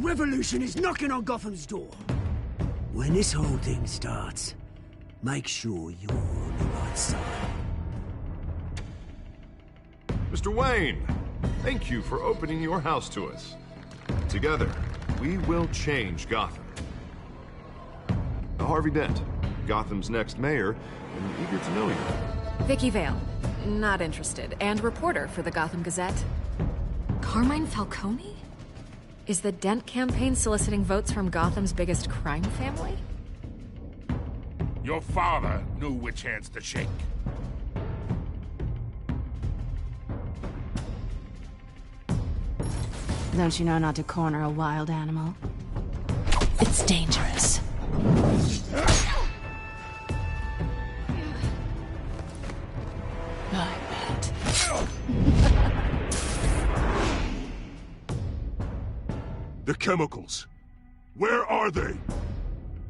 revolution is knocking on Gotham's door. When this whole thing starts, make sure you're on the right side. Mr. Wayne, thank you for opening your house to us. Together, we will change Gotham. Harvey Dent, Gotham's next mayor, and eager to know you. Vicky Vale, not interested, and reporter for the Gotham Gazette. Carmine Falcone? Is the Dent campaign soliciting votes from Gotham's biggest crime family? Your father knew which hands to shake. Don't you know not to corner a wild animal? It's dangerous. I bet. The chemicals. Where are they?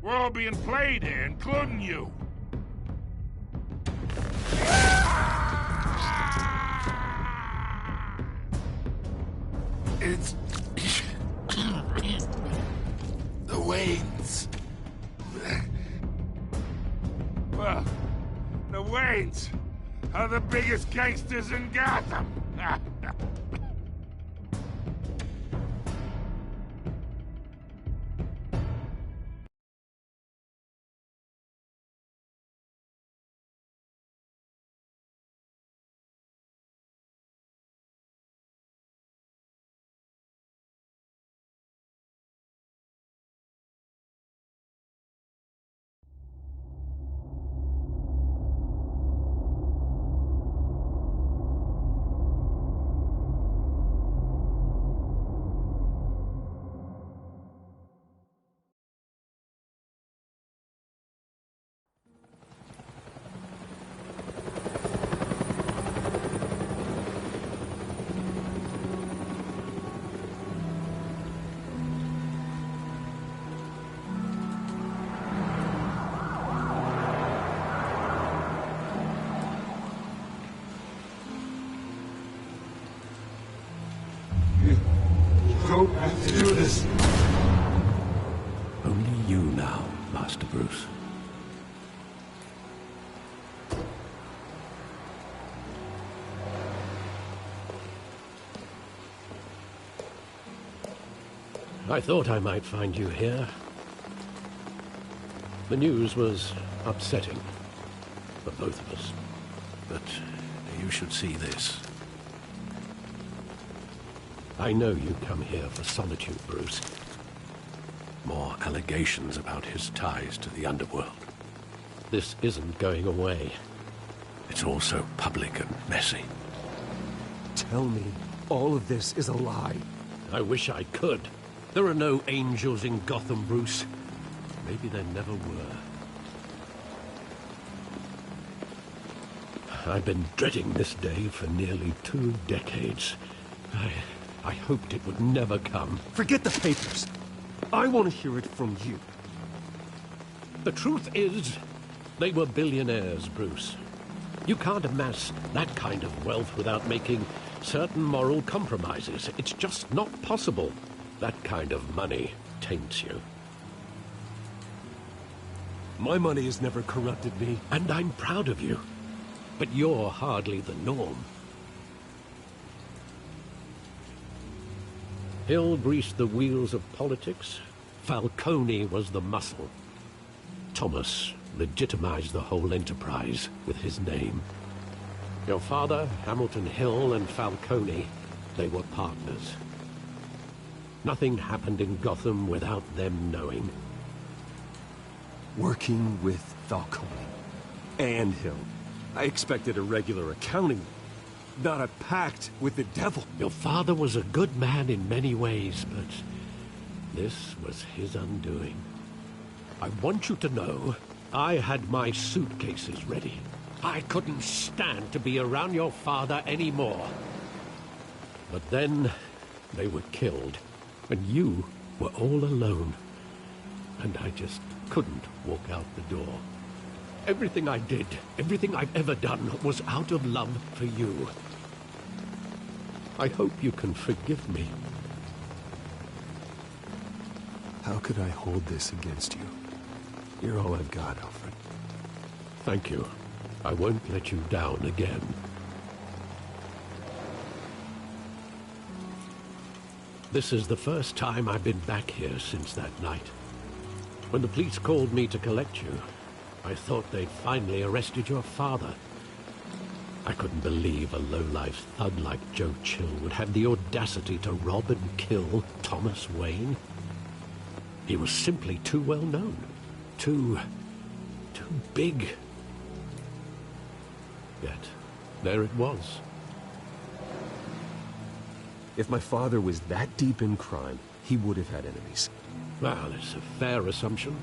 We're all being played here, including you. It's... the Waynes. Well, the Waynes are the biggest gangsters in Gotham. Don't have to do this. Only you now, Master Bruce. I thought I might find you here. The news was upsetting for both of us. But you should see this. I know you come here for solitude, Bruce. More allegations about his ties to the underworld. This isn't going away. It's all so public and messy. Tell me, all of this is a lie. I wish I could. There are no angels in Gotham, Bruce. Maybe there never were. I've been dreading this day for nearly 2 decades. I hoped it would never come. Forget the papers. I want to hear it from you. The truth is, they were billionaires, Bruce. You can't amass that kind of wealth without making certain moral compromises. It's just not possible. That kind of money taints you. My money has never corrupted me. And I'm proud of you. But you're hardly the norm. Hill greased the wheels of politics. Falcone was the muscle. Thomas legitimized the whole enterprise with his name. Your father, Hamilton Hill, and Falcone, they were partners. Nothing happened in Gotham without them knowing. Working with Falcone and Hill. I expected a regular accounting, not a pact with the devil. Your father was a good man in many ways, but this was his undoing. I want you to know, I had my suitcases ready. I couldn't stand to be around your father anymore. But then, they were killed, and you were all alone. And I just couldn't walk out the door. Everything I did, everything I've ever done, was out of love for you. I hope you can forgive me. How could I hold this against you? You're all I've got, Alfred. Thank you. I won't let you down again. This is the first time I've been back here since that night. When the police called me to collect you, I thought they'd finally arrested your father. I couldn't believe a low-life thug like Joe Chill would have the audacity to rob and kill Thomas Wayne. He was simply too well known. Too big. Yet, there it was. If my father was that deep in crime, he would have had enemies. Well, it's a fair assumption.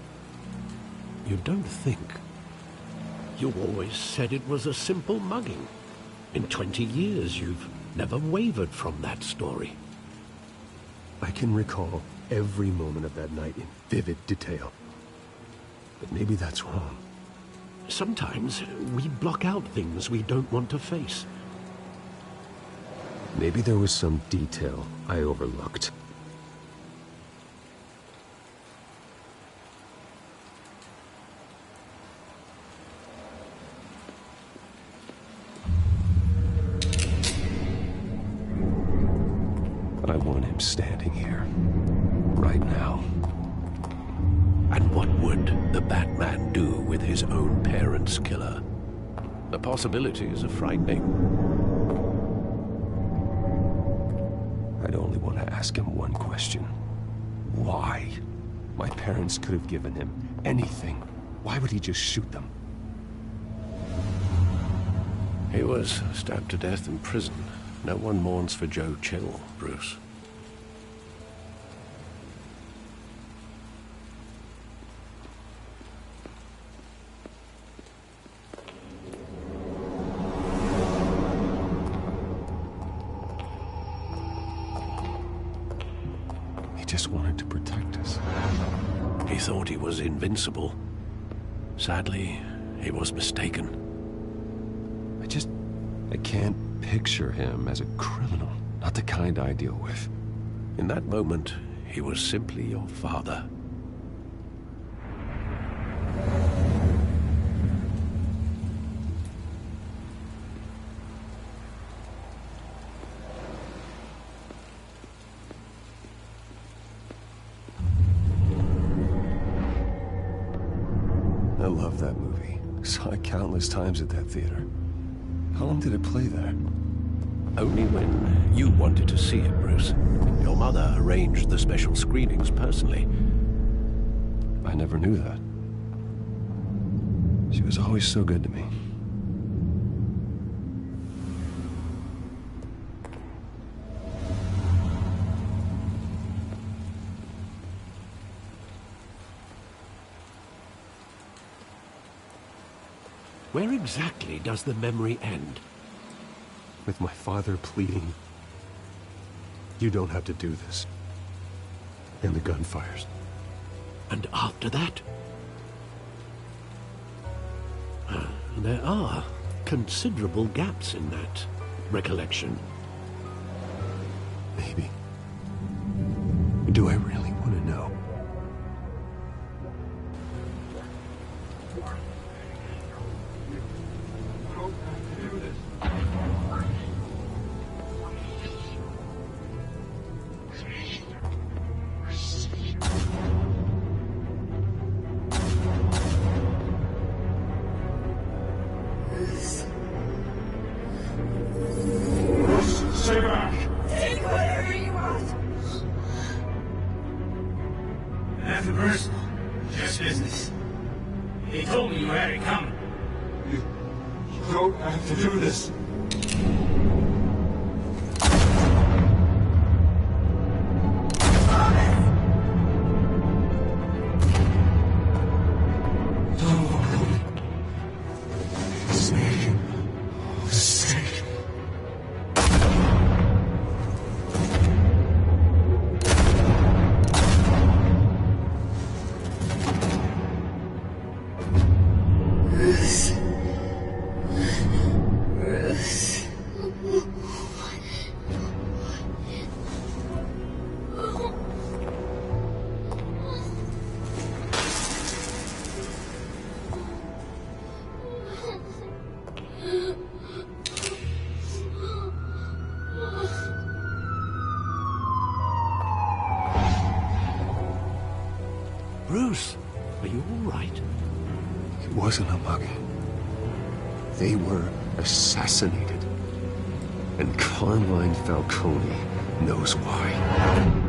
You don't think? You always said it was a simple mugging. In 20 years, you've never wavered from that story. I can recall every moment of that night in vivid detail. But maybe that's wrong. Sometimes we block out things we don't want to face. Maybe there was some detail I overlooked. I want him standing here, right now. And what would the Batman do with his own parents' killer? The possibilities are frightening. I'd only want to ask him one question. Why? My parents could have given him anything. Why would he just shoot them? He was stabbed to death in prison. No one mourns for Joe Chill, Bruce. He just wanted to protect us. He thought he was invincible. Sadly, he was mistaken. I can't picture him as a criminal. Not the kind I deal with. In that moment, he was simply your father. I love that movie. Saw it countless times at that theater. How long did it play there? Only when you wanted to see it, Bruce. Your mother arranged the special screenings personally. I never knew that. She was always so good to me. Where exactly does the memory end? With my father pleading, "You don't have to do this." And the gun fires. And after that? There are considerable gaps in that recollection. Maybe. Do I really want to know? Stay back! Take whatever you want! Nothing personal. Just business. He told me you had it coming. You don't have to do this. Bruce. right. It wasn't a mug. They were assassinated. And Carmine Falcone knows why.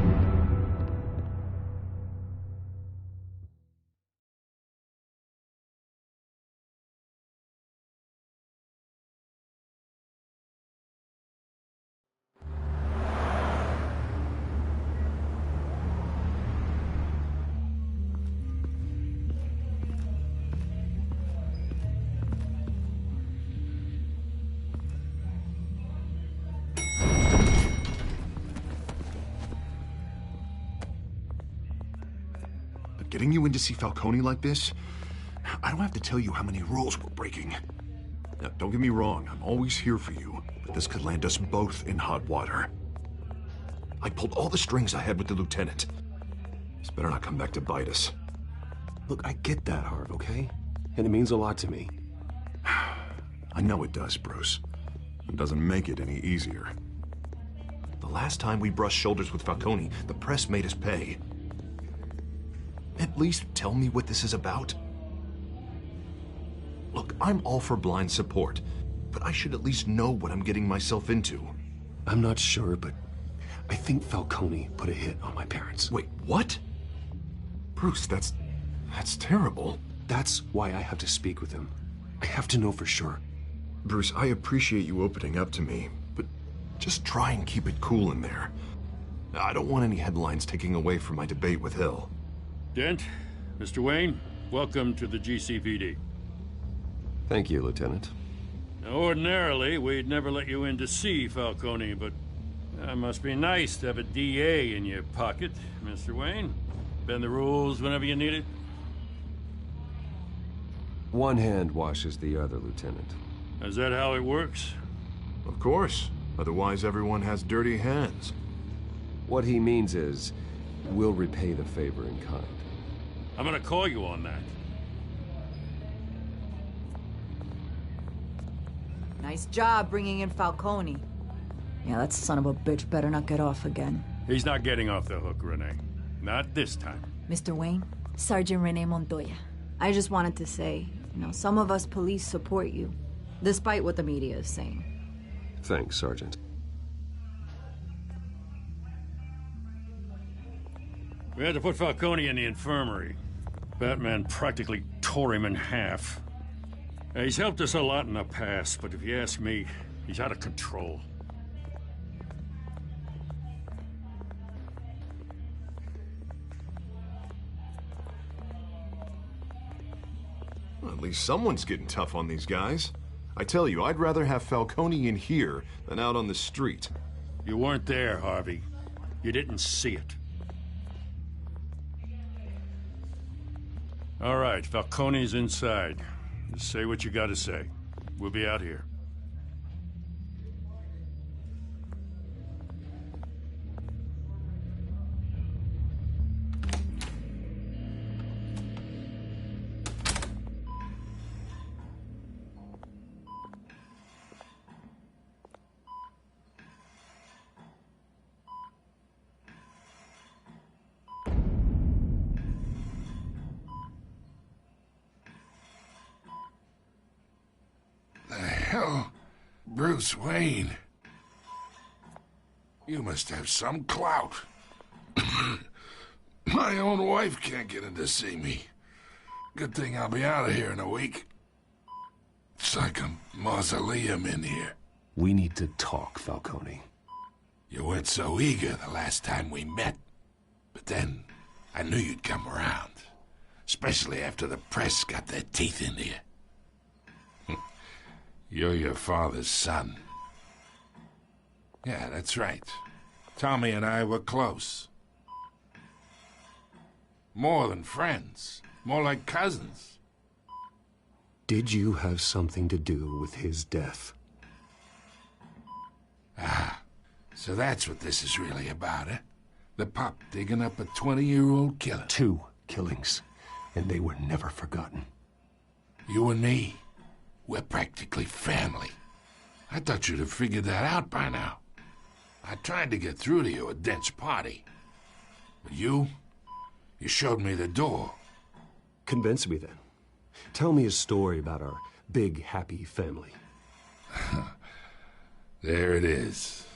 Getting you in to see Falcone like this? I don't have to tell you how many rules we're breaking. Now, don't get me wrong, I'm always here for you, but this could land us both in hot water. I pulled all the strings I had with the lieutenant. This better not come back to bite us. Look, I get that, Harv, okay? And it means a lot to me. I know it does, Bruce. It doesn't make it any easier. The last time we brushed shoulders with Falcone, the press made us pay. At least tell me what this is about. Look, I'm all for blind support, but I should at least know what I'm getting myself into. I'm not sure, but I think Falcone put a hit on my parents. Wait, what? Bruce, that's terrible. That's why I have to speak with him. I have to know for sure. Bruce, I appreciate you opening up to me, but just try and keep it cool in there. I don't want any headlines taking away from my debate with Hill. Dent, Mr. Wayne, welcome to the GCPD. Thank you, Lieutenant. Now, ordinarily, we'd never let you in to see Falcone, but it must be nice to have a DA in your pocket, Mr. Wayne. Bend the rules whenever you need it. One hand washes the other, Lieutenant. Is that how it works? Of course. Otherwise, everyone has dirty hands. What he means is, we'll repay the favor in kind. I'm gonna call you on that. Nice job bringing in Falcone. Yeah, that son of a bitch better not get off again. He's not getting off the hook, Renee. Not this time. Mr. Wayne, Sergeant Renee Montoya. I just wanted to say, some of us police support you, despite what the media is saying. Thanks, Sergeant. We had to put Falcone in the infirmary. Batman practically tore him in half. He's helped us a lot in the past, but if you ask me, he's out of control. Well, at least someone's getting tough on these guys. I tell you, I'd rather have Falcone in here than out on the street. You weren't there, Harvey. You didn't see it. All right, Falcone's inside. Just say what you gotta say. We'll be out here. Hell, Bruce Wayne. You must have some clout. My own wife can't get in to see me. Good thing I'll be out of here in a week. It's like a mausoleum in here. We need to talk, Falcone. You weren't so eager the last time we met. But then, I knew you'd come around. Especially after the press got their teeth into you. You're your father's son. Yeah, that's right. Tommy and I were close. More than friends. More like cousins. Did you have something to do with his death? Ah, so that's what this is really about, eh? The pup digging up a 20-year-old killer. 2 killings, and they were never forgotten. You and me, we're practically family. I thought you'd have figured that out by now. I tried to get through to you at Dent's party. But you showed me the door. Convince me then. Tell me a story about our big, happy family. There it is.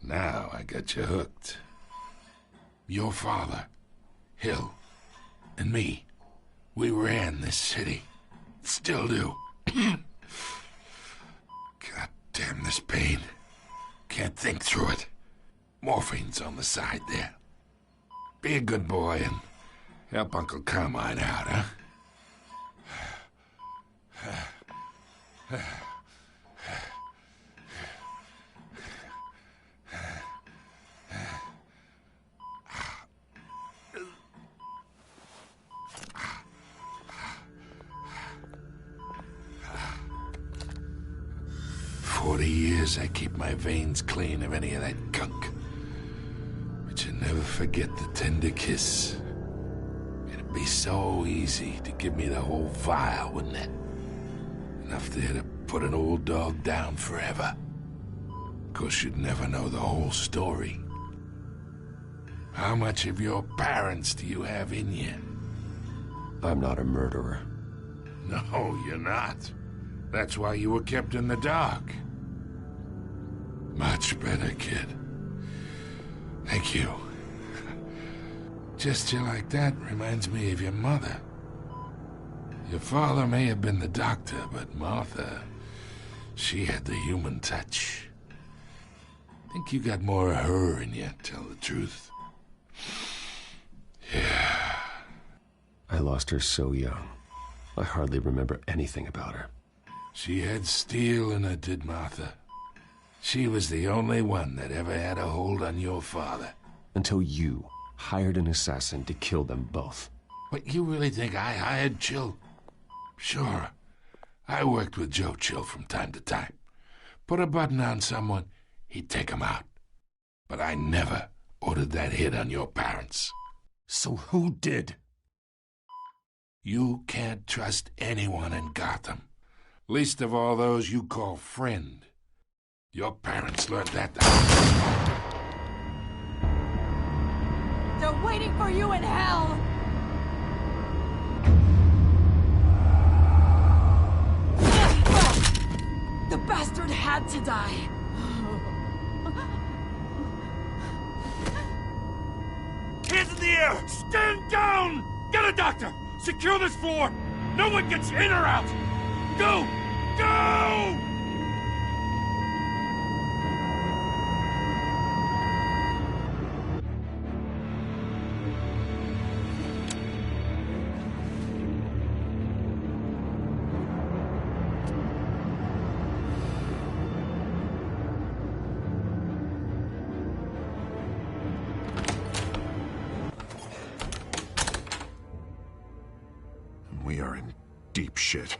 Now I got you hooked. Your father, Hill, and me, we ran this city. Still do. God damn this pain. Can't think through it. Morphine's on the side there. Be a good boy and help Uncle Carmine out, huh? 40 years I keep my veins clean of any of that gunk. But you never forget the tender kiss. It'd be so easy to give me the whole vial, wouldn't it? Enough there to put an old dog down forever. Of course, you'd never know the whole story. How much of your parents do you have in you? I'm not a murderer. No, you're not. That's why you were kept in the dark. Much better, kid. Thank you. Gesture like that reminds me of your mother. Your father may have been the doctor, but Martha, she had the human touch. Think you got more of her in you, tell the truth. Yeah. I lost her so young. I hardly remember anything about her. She had steel in her, did Martha. She was the only one that ever had a hold on your father. Until you hired an assassin to kill them both. What, you really think I hired Chill? Sure. I worked with Joe Chill from time to time. Put a button on someone, he'd take him out. But I never ordered that hit on your parents. So who did? You can't trust anyone in Gotham. Least of all those you call friend. Your parents learned that. They're waiting for you in hell! The bastard had to die. Hands in the air! Stand down! Get a doctor! Secure this floor! No one gets in or out! Go! Go! We are in deep shit.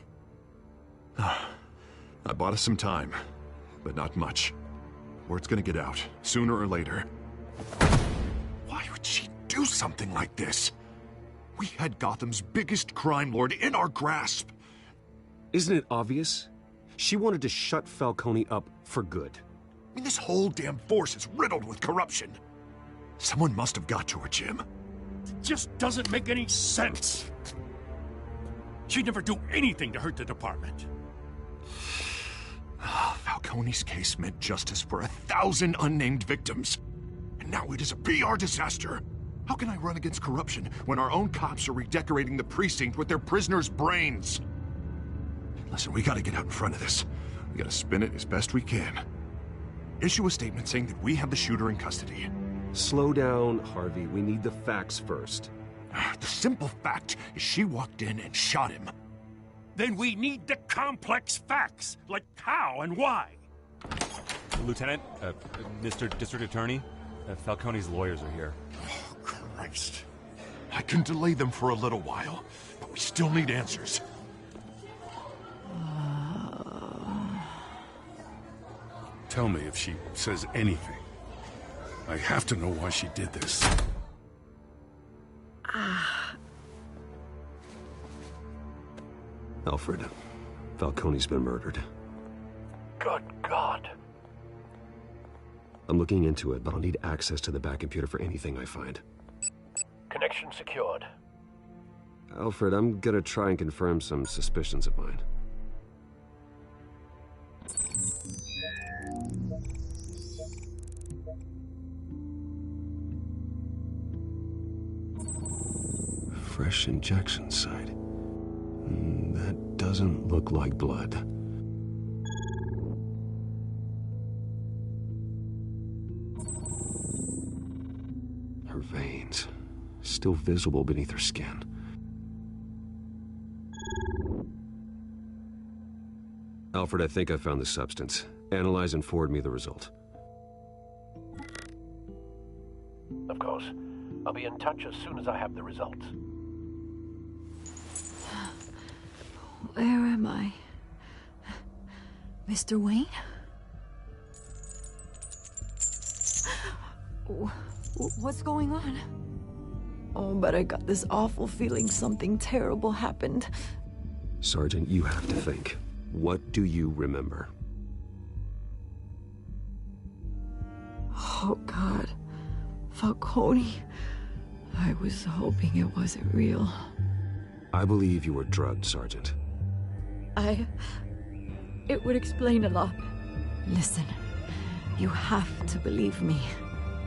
I bought us some time, but not much. Word's gonna get out, sooner or later. Why would she do something like this? We had Gotham's biggest crime lord in our grasp. Isn't it obvious? She wanted to shut Falcone up for good. I mean, this whole damn force is riddled with corruption. Someone must have got to her, Jim. It just doesn't make any sense. She'd never do anything to hurt the department. Falcone's case meant justice for 1,000 unnamed victims. And now it is a PR disaster. How can I run against corruption when our own cops are redecorating the precinct with their prisoners' brains? Listen, we gotta get out in front of this. We gotta spin it as best we can. Issue a statement saying that we have the shooter in custody. Slow down, Harvey. We need the facts first. The simple fact is she walked in and shot him. Then we need the complex facts, like how and why. Lieutenant, Mr. District Attorney, Falcone's lawyers are here. Oh, Christ. I can delay them for a little while, but we still need answers. Tell me if she says anything. I have to know why she did this. Alfred, Falcone's been murdered. Good God. I'm looking into it, but I'll need access to the back computer for anything I find. Connection secured. Alfred, I'm gonna try and confirm some suspicions of mine. Fresh injection site. That doesn't look like blood. Her veins, still visible beneath her skin. Alfred, I think I found the substance. Analyze and forward me the result. Of course. I'll be in touch as soon as I have the results. Where am I? Mr. Wayne? What's going on? Oh, but I got this awful feeling something terrible happened. Sergeant, you have to think. What do you remember? Oh, God. Falcone. I was hoping it wasn't real. I believe you were drugged, Sergeant. It would explain a lot. Listen, you have to believe me.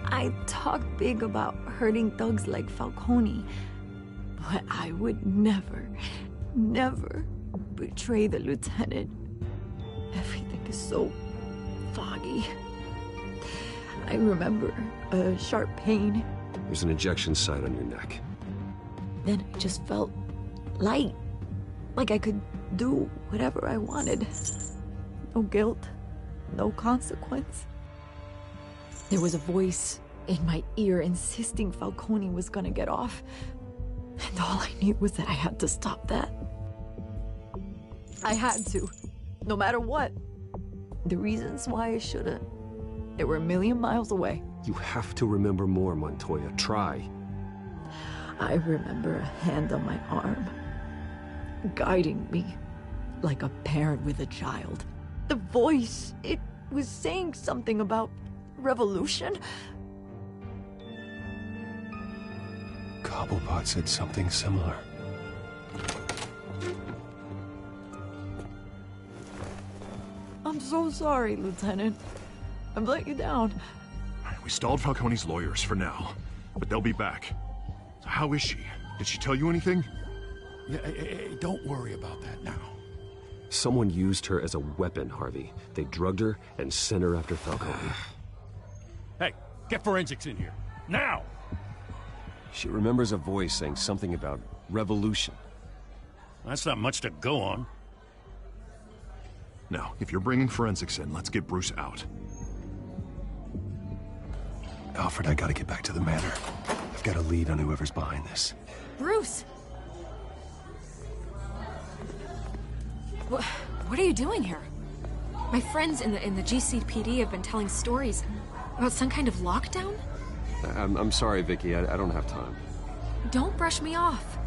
I talk big about hurting thugs like Falcone, but I would never, never betray the lieutenant. Everything is so foggy. I remember a sharp pain. There's an injection site on your neck. Then I just felt light, like I could do whatever I wanted. No guilt, no consequence. There was a voice in my ear insisting Falcone was gonna get off. And all I knew was that I had to stop that. I had to, no matter what. The reasons why I shouldn't, they were a million miles away. You have to remember more, Montoya. Try. I remember a hand on my arm, guiding me like a parent with a child. The voice, it was saying something about revolution. Cobblepot said something similar. I'm so sorry, Lieutenant. I've let you down. We stalled Falcone's lawyers for now, but they'll be back. So how is she? Did she tell you anything? Yeah, don't worry about that now. Someone used her as a weapon, Harvey. They drugged her and sent her after Falcone. Hey, get forensics in here. Now! She remembers a voice saying something about revolution. That's not much to go on. Now, if you're bringing forensics in, let's get Bruce out. Alfred, I gotta get back to the manor. I've got a lead on whoever's behind this. Bruce! What are you doing here? My friends in the GCPD have been telling stories about some kind of lockdown? I'm sorry, Vicky. I don't have time. Don't brush me off.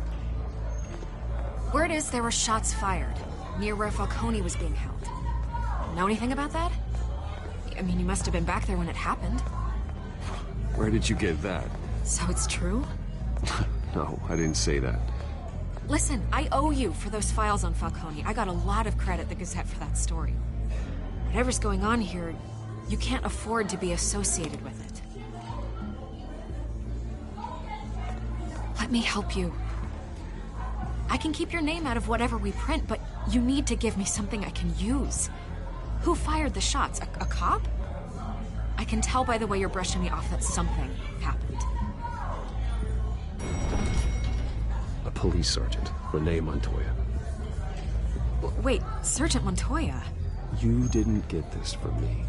Word is there were shots fired near where Falcone was being held. Know anything about that? I mean, you must have been back there when it happened. Where did you get that? So it's true? No, I didn't say that. Listen, I owe you for those files on Falcone. I got a lot of credit at the Gazette for that story. Whatever's going on here, you can't afford to be associated with it. Let me help you. I can keep your name out of whatever we print, but you need to give me something I can use. Who fired the shots? A cop? I can tell by the way you're brushing me off that something happened. A police sergeant, Renee Montoya. Wait, Sergeant Montoya? You didn't get this from me.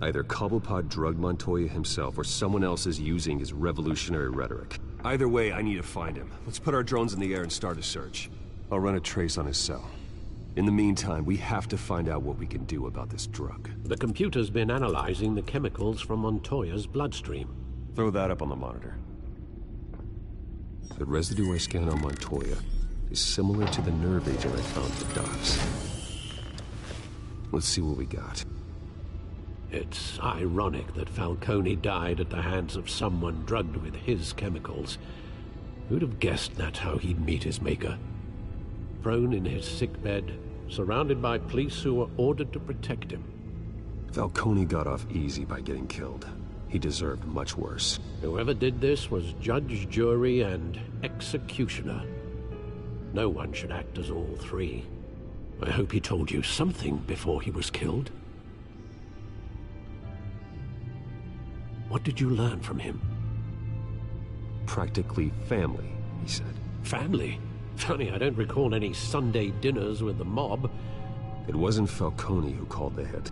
Either Cobblepot drugged Montoya himself, or someone else is using his revolutionary rhetoric. Either way, I need to find him. Let's put our drones in the air and start a search. I'll run a trace on his cell. In the meantime, we have to find out what we can do about this drug. The computer's been analyzing the chemicals from Montoya's bloodstream. Throw that up on the monitor. The residue I scanned on Montoya is similar to the nerve agent I found for Docs. Let's see what we got. It's ironic that Falcone died at the hands of someone drugged with his chemicals. Who'd have guessed that's how he'd meet his maker? Prone in his sickbed, surrounded by police who were ordered to protect him. Falcone got off easy by getting killed. He deserved much worse. Whoever did this was judge, jury, and executioner. No one should act as all three. I hope he told you something before he was killed. What did you learn from him? Practically family, he said. Family? Funny, I don't recall any Sunday dinners with the mob. It wasn't Falcone who called the hit.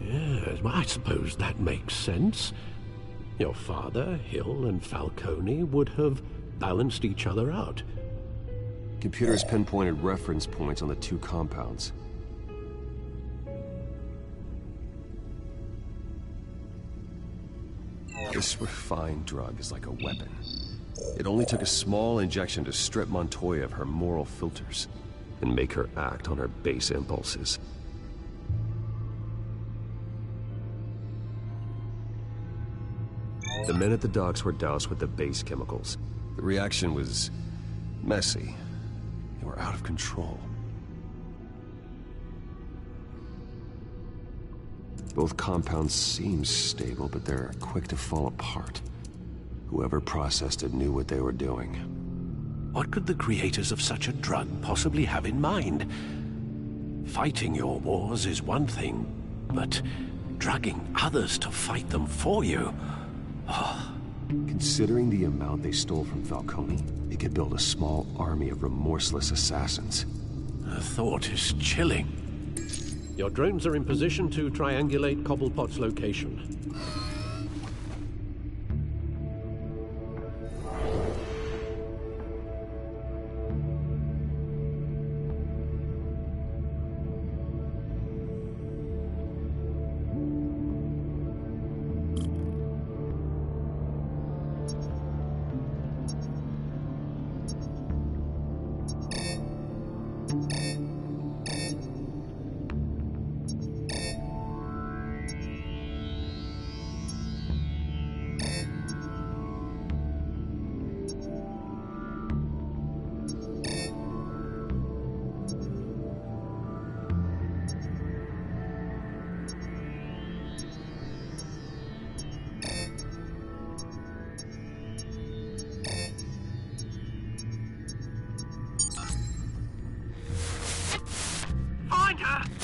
Yes, well, I suppose that makes sense. Your father, Hill, and Falcone would have balanced each other out. Computers pinpointed reference points on the two compounds. This refined drug is like a weapon. It only took a small injection to strip Montoya of her moral filters and make her act on her base impulses. The men at the docks were doused with the base chemicals. The reaction was messy. They were out of control. Both compounds seem stable, but they're quick to fall apart. Whoever processed it knew what they were doing. What could the creators of such a drug possibly have in mind? Fighting your wars is one thing, but drugging others to fight them for you... Oh. Considering the amount they stole from Falcone, they could build a small army of remorseless assassins. The thought is chilling. Your drones are in position to triangulate Cobblepot's location.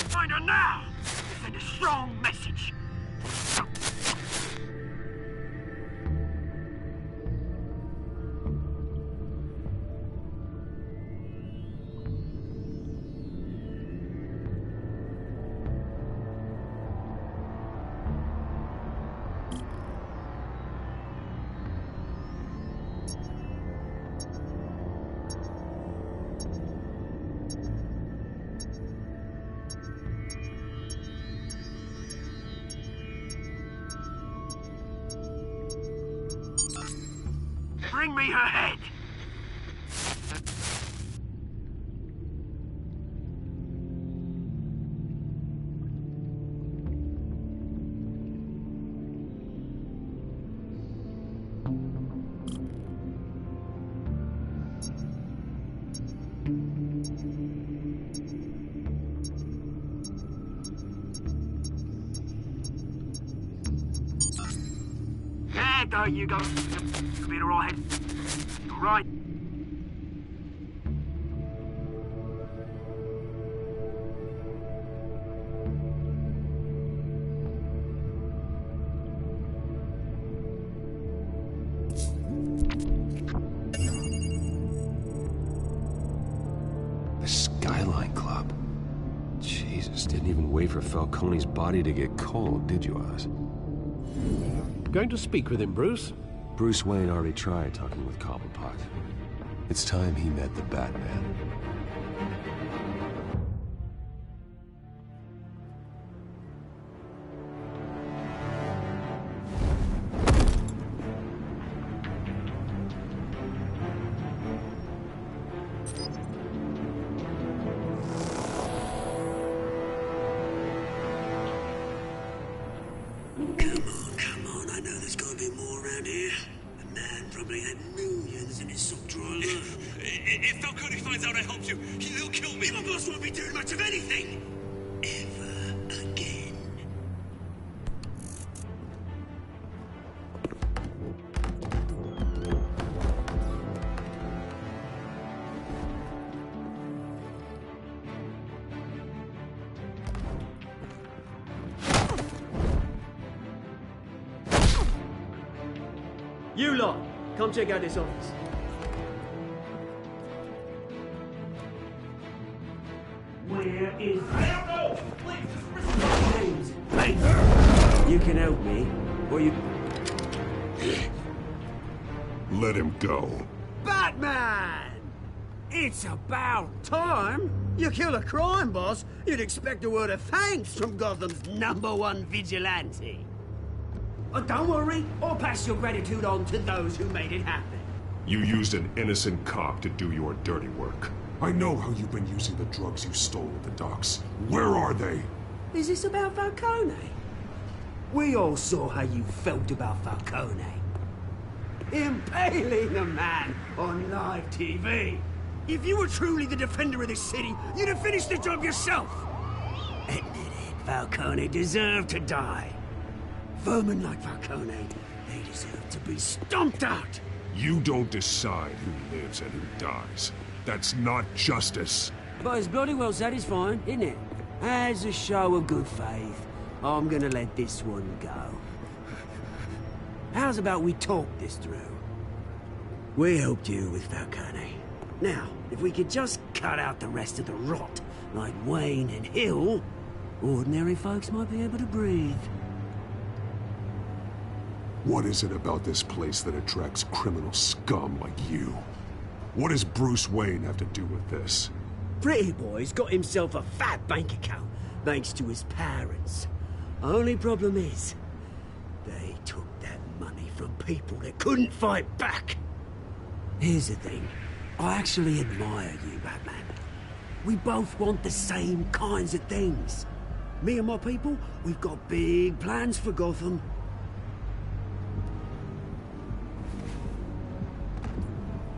Find her now! Send a strong message! Bring me her head! Yeah, there you go. You'll be alright. Right. The Skyline Club. Jeez. Jesus, didn't even wait for Falcone's body to get cold, did you, Oz? Going to speak with him, Bruce? Bruce Wayne already tried talking with Cobblepot. It's time he met the Batman. Come on, I know there's gotta be more around here. The man probably had millions in his sock drawer alone. If Falcone finds out I helped you, he'll kill me. Your boss won't be doing much of anything! Ever again. You lot, come check out this office. Where is... I don't know! Please, just Hey, you can help me, or you... Let him go. Batman! It's about time! You kill a crime boss, you'd expect a word of thanks from Gotham's #1 vigilante. But don't worry, I'll pass your gratitude on to those who made it happen. You used an innocent cop to do your dirty work. I know how you've been using the drugs you stole at the docks. Where are they? Is this about Falcone? We all saw how you felt about Falcone. Impaling a man on live TV. If you were truly the defender of this city, you'd have finished the job yourself. Admit it, Falcone deserved to die. Vermin like Falcone, they deserve to be stomped out. You don't decide who lives and who dies. That's not justice. But it's bloody well satisfying, isn't it? As a show of good faith, I'm gonna let this one go. How's about we talk this through? We helped you with Falcone. Now, if we could just cut out the rest of the rot, like Wayne and Hill, ordinary folks might be able to breathe. What is it about this place that attracts criminal scum like you? What does Bruce Wayne have to do with this? Pretty Boy's got himself a fat bank account, thanks to his parents. Only problem is, they took that money from people that couldn't fight back. Here's the thing. I actually admire you, Batman. We both want the same kinds of things. Me and my people, we've got big plans for Gotham.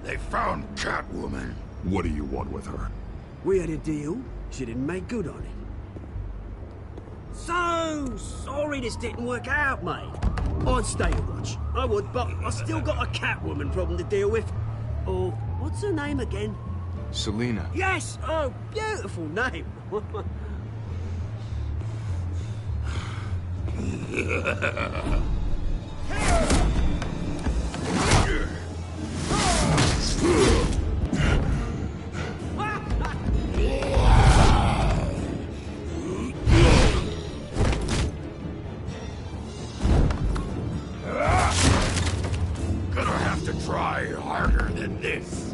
They found Catwoman. What do you want with her? We had a deal. She didn't make good on it. So sorry this didn't work out, mate. I'd stay a watch. I would, but I still got a Catwoman problem to deal with. Or, what's her name again? Selina. Yes! Oh, beautiful name. Gonna have to try harder than this.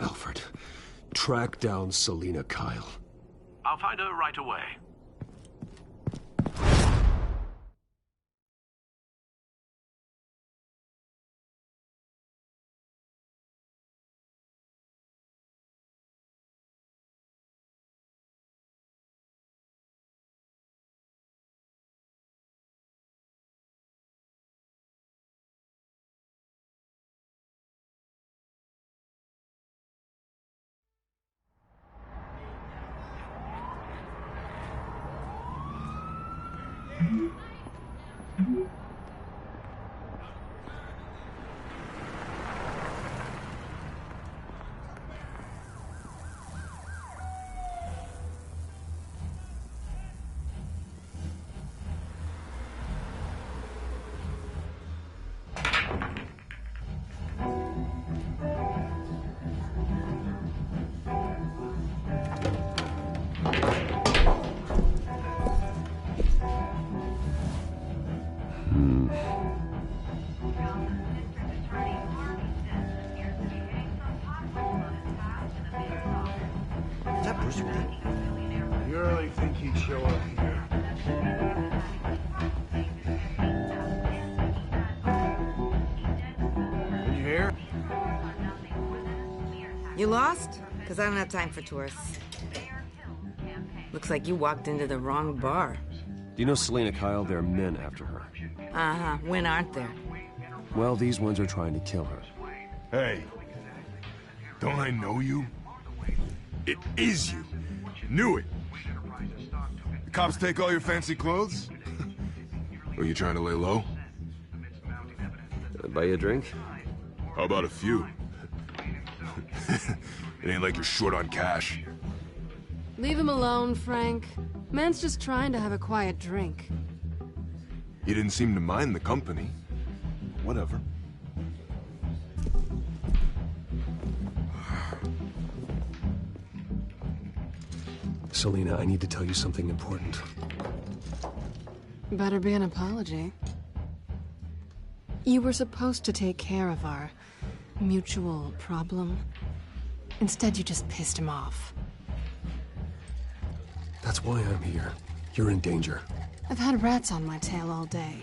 Alfred, track down Selina Kyle. I'll find her right away. You really think he'd show up here? Can you hear? You lost? Because I don't have time for tourists. Looks like you walked into the wrong bar. Do you know Selena Kyle? There are men after her. Uh-huh. When aren't there? Well, these ones are trying to kill her. Hey. Don't I know you? It is you. Knew it. The cops take all your fancy clothes? Are you trying to lay low? Buy you a drink? How about a few? It ain't like you're short on cash. Leave him alone, Frank. Man's just trying to have a quiet drink. He didn't seem to mind the company. Whatever. Selena, I need to tell you something important. Better be an apology. You were supposed to take care of our mutual problem. Instead, you just pissed him off. That's why I'm here. You're in danger. I've had rats on my tail all day.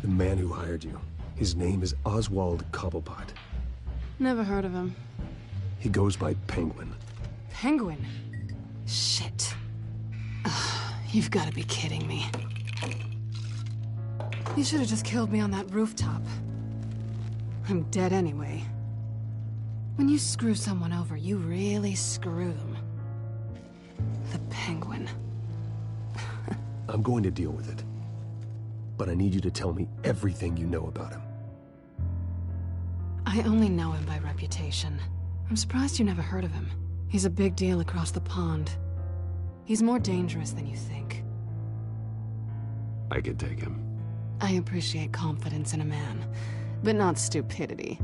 The man who hired you, his name is Oswald Cobblepot. Never heard of him. He goes by Penguin. Penguin? Shit. Ugh, you've got to be kidding me. You should have just killed me on that rooftop. I'm dead anyway. When you screw someone over, you really screw them. The Penguin. I'm going to deal with it. But I need you to tell me everything you know about him. I only know him by reputation. I'm surprised you never heard of him. He's a big deal across the pond. He's more dangerous than you think. I could take him. I appreciate confidence in a man, but not stupidity.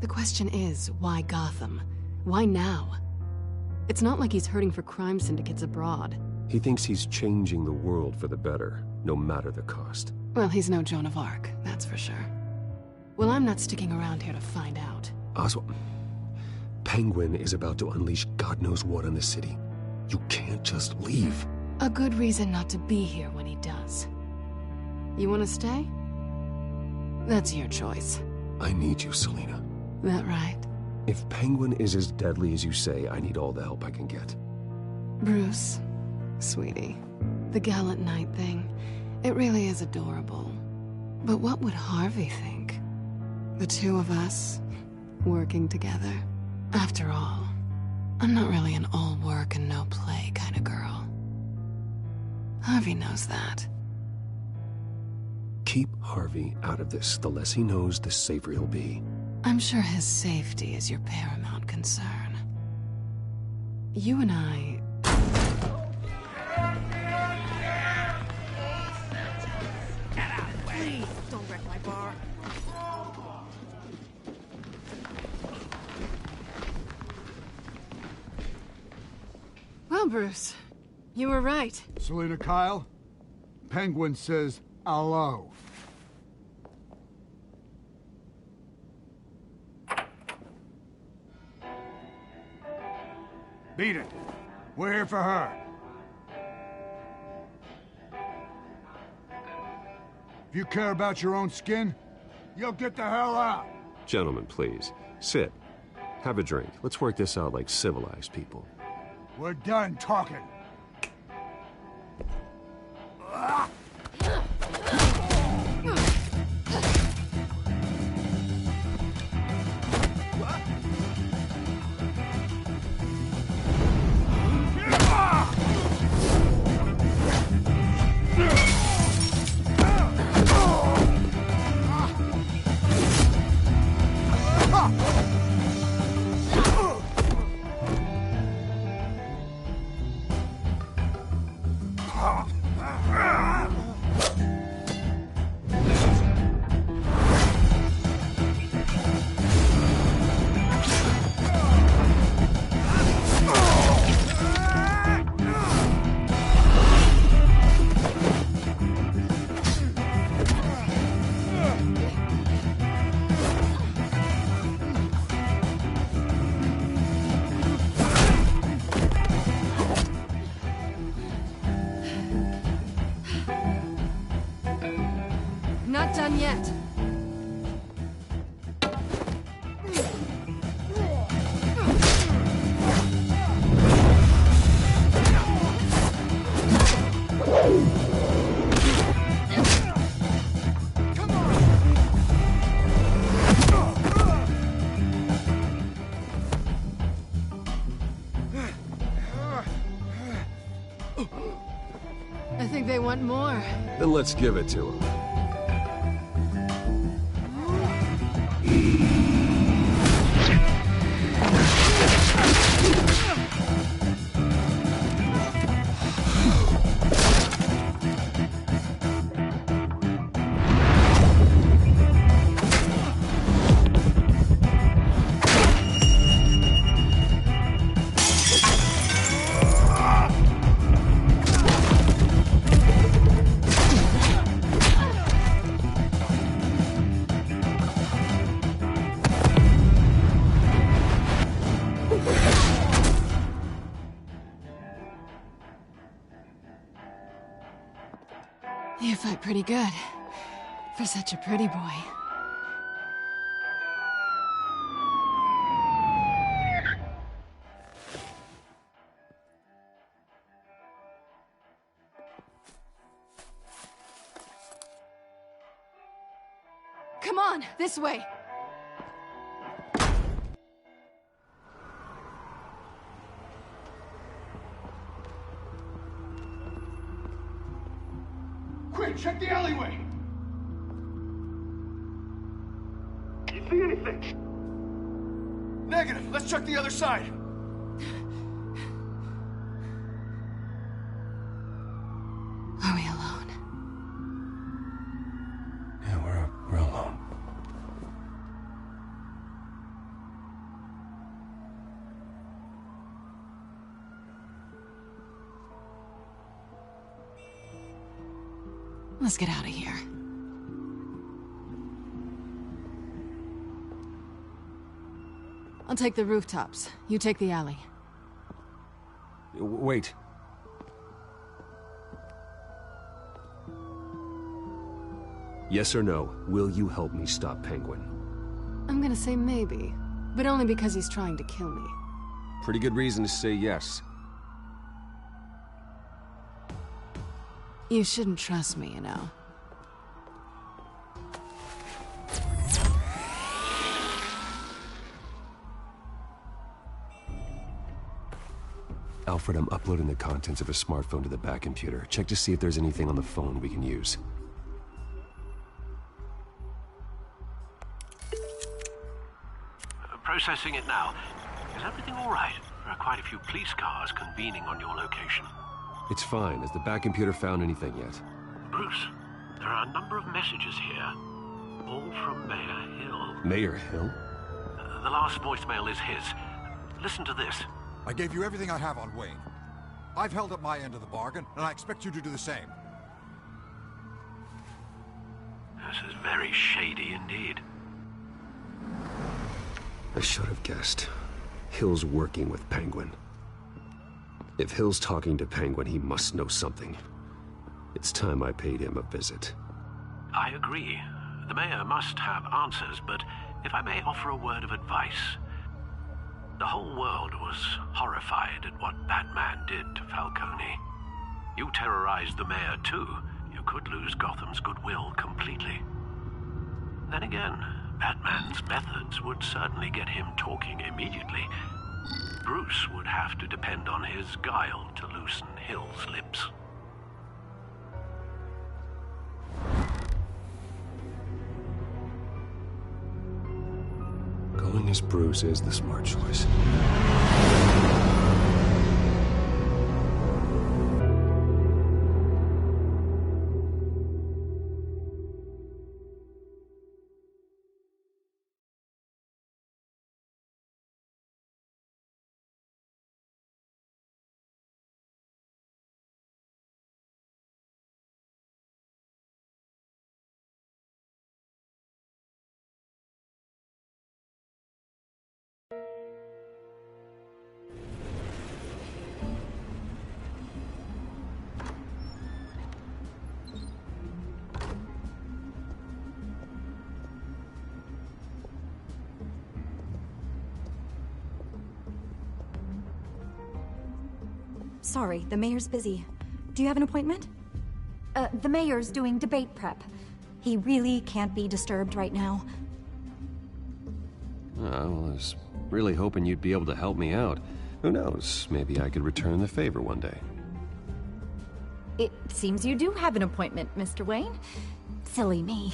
The question is, why Gotham? Why now? It's not like he's hurting for crime syndicates abroad. He thinks he's changing the world for the better, no matter the cost. Well, he's no Joan of Arc, that's for sure. Well, I'm not sticking around here to find out. Oswald, Penguin is about to unleash God knows what on the city. You can't just leave. A good reason not to be here when he does. You want to stay? That's your choice. I need you, Selena. That right? If Penguin is as deadly as you say, I need all the help I can get. Bruce, sweetie, the gallant knight thing, it really is adorable. But what would Harvey think? The two of us, working together. After all, I'm not really an all work and no play kind of girl. Harvey knows that. Keep Harvey out of this. The less he knows, the safer he'll be. I'm sure his safety is your paramount concern. You and I... Please, don't wreck my bar. Well, Bruce, you were right. Selena Kyle, Penguin says hello. Beat it. We're here for her. If you care about your own skin, you'll get the hell out. Gentlemen, please. Sit. Have a drink. Let's work this out like civilized people. We're done talking. Then let's give it to him. You fight pretty good. For such a pretty boy. Come on, this way. Quick, check the alleyway! You see anything? Negative. Let's check the other side. Are we alone? Yeah, we're alone. Let's get out of here. I'll take the rooftops. You take the alley. Wait. Yes or no, will you help me stop Penguin? I'm gonna say maybe, but only because he's trying to kill me. Pretty good reason to say yes. You shouldn't trust me, you know. Alfred, I'm uploading the contents of a smartphone to the back computer. Check to see if there's anything on the phone we can use. Processing it now. Is everything all right? There are quite a few police cars convening on your location. It's fine. Has the back computer found anything yet? Bruce, there are a number of messages here. All from Mayor Hill. Mayor Hill? The last voicemail is his. Listen to this. I gave you everything I have on Wayne. I've held up my end of the bargain, and I expect you to do the same. This is very shady indeed. I should have guessed. Hill's working with Penguin. If Hill's talking to Penguin, he must know something. It's time I paid him a visit. I agree. The mayor must have answers, but if I may offer a word of advice. The whole world was horrified at what Batman did to Falcone. You terrorized the mayor too. You could lose Gotham's goodwill completely. Then again, Batman's methods would certainly get him talking immediately. Bruce would have to depend on his guile to loosen Hill's lips. Going as Bruce is the smart choice. Sorry, the mayor's busy. Do you have an appointment? The mayor's doing debate prep. He really can't be disturbed right now. I was really hoping you'd be able to help me out. Who knows, maybe I could return the favor one day. It seems you do have an appointment, Mr. Wayne. Silly me.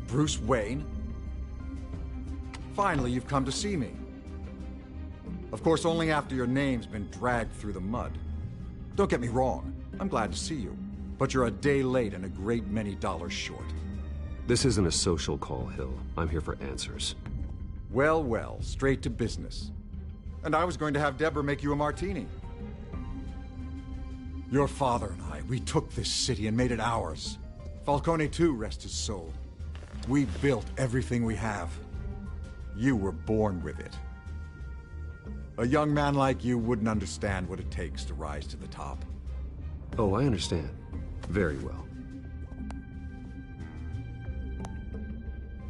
Bruce Wayne? Finally, you've come to see me. Of course, only after your name's been dragged through the mud. Don't get me wrong, I'm glad to see you. But you're a day late and a great many dollars short. This isn't a social call, Hill. I'm here for answers. Well, well, straight to business. And I was going to have Deborah make you a martini. Your father and I, we took this city and made it ours. Falcone too, rest his soul. We built everything we have. You were born with it. A young man like you wouldn't understand what it takes to rise to the top. Oh, I understand. Very well.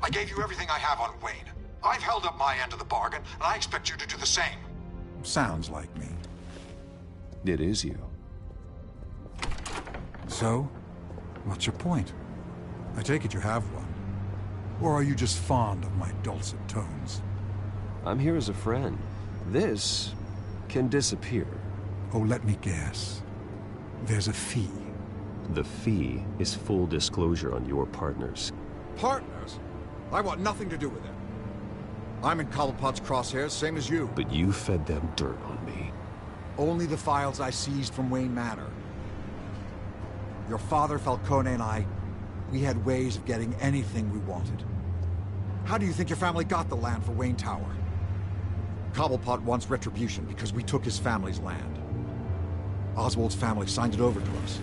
I gave you everything I have on Wayne. I've held up my end of the bargain, and I expect you to do the same. Sounds like me. It is you. So, what's your point? I take it you have one. Or are you just fond of my dulcet tones? I'm here as a friend. This can disappear. Oh, let me guess. There's a fee. The fee is full disclosure on your partners. Partners? I want nothing to do with it. I'm in Cobblepot's crosshairs, same as you. But you fed them dirt on me. Only the files I seized from Wayne Manor. Your father, Falcone, and I, we had ways of getting anything we wanted. How do you think your family got the land for Wayne Tower? Cobblepot wants retribution because we took his family's land. Oswald's family signed it over to us.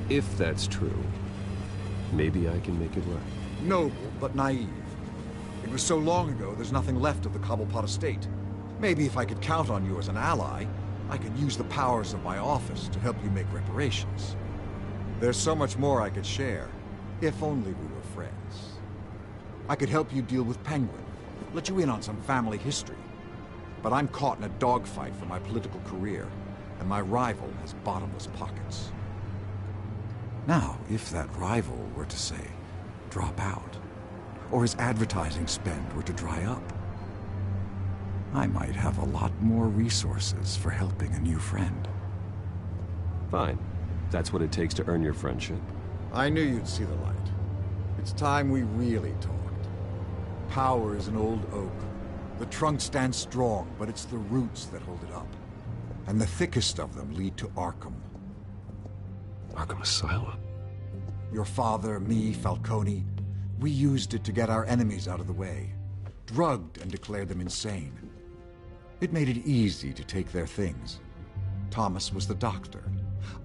If that's true, maybe I can make it right. Noble, but naive. It was so long ago, there's nothing left of the Cobblepot estate. Maybe if I could count on you as an ally, I could use the powers of my office to help you make reparations. There's so much more I could share, if only we were friends. I could help you deal with Penguin, let you in on some family history. But I'm caught in a dogfight for my political career, and my rival has bottomless pockets. Now, if that rival were to say, drop out, or his advertising spend were to dry up, I might have a lot more resources for helping a new friend. Fine. That's what it takes to earn your friendship. I knew you'd see the light. It's time we really talked. Power is an old oak. The trunk stands strong, but it's the roots that hold it up. And the thickest of them lead to Arkham. Arkham Asylum? Your father, me, Falcone, we used it to get our enemies out of the way. Drugged and declared them insane. It made it easy to take their things. Thomas was the doctor.